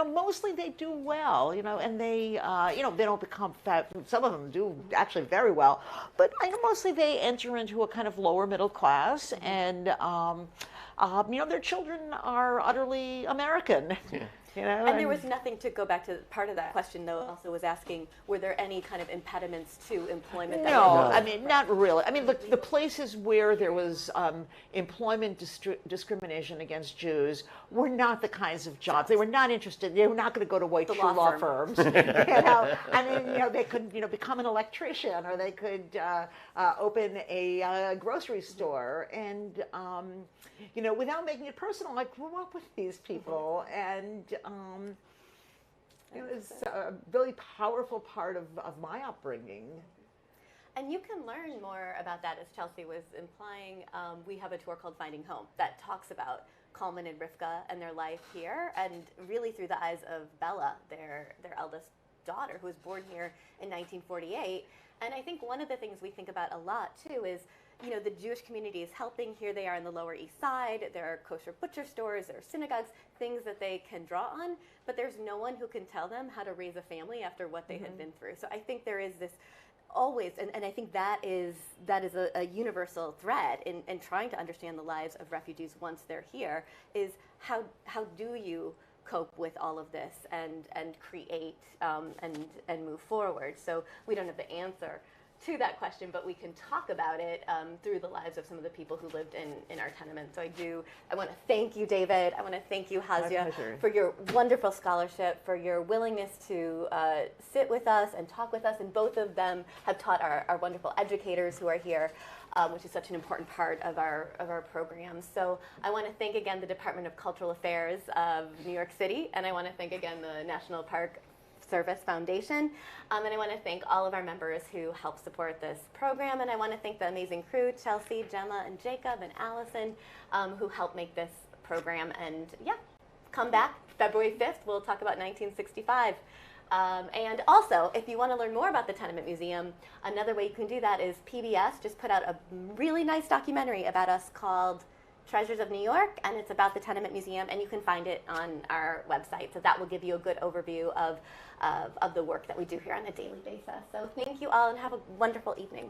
mostly they do well, and they don't become fat. Some of them do actually very well, but mostly they enter into a kind of lower middle class, and their children are utterly American. Yeah. And there was nothing, to go back to part of that question, though, also was asking, were there any kind of impediments to employment? No, not really. The places where there was employment discrimination against Jews were not the kinds of jobs. They were not interested. They were not going to go to white shoe law firms. They could, become an electrician, or they could open a grocery store. And, without making it personal, I grew up with these people, and it was a really powerful part of my upbringing. And you can learn more about that, as Chelsea was implying. We have a tour called Finding Home that talks about Kalman and Rivka and their life here, and really through the eyes of Bella, their eldest daughter, who was born here in 1948. And I think one of the things we think about a lot, too, is the Jewish community is helping. Here they are in the Lower East Side. There are kosher butcher stores, there are synagogues, things that they can draw on, but there's no one who can tell them how to raise a family after what they had been through. So I think there is this always, and I think that is a universal thread in trying to understand the lives of refugees once they're here, is how do you cope with all of this and create and move forward. So we don't have the answer to that question, but we can talk about it through the lives of some of the people who lived in our tenement. So I want to thank you, David. I want to thank you, Hasia, for your wonderful scholarship, for your willingness to sit with us and talk with us. And both of them have taught our wonderful educators who are here, which is such an important part of our program. So I want to thank again the Department of Cultural Affairs of New York City, and I want to thank again the National Park Service Foundation, and I want to thank all of our members who help support this program, and I want to thank the amazing crew, Chelsea, Gemma, and Jacob, and Allison, who helped make this program. And yeah, come back February 5th, we'll talk about 1965. And also, if you want to learn more about the Tenement Museum, another way you can do that is PBS just put out a really nice documentary about us called Treasures of New York, and it's about the Tenement Museum, and you can find it on our website. So that will give you a good overview of the work that we do here on a daily basis. So thank you all, and have a wonderful evening.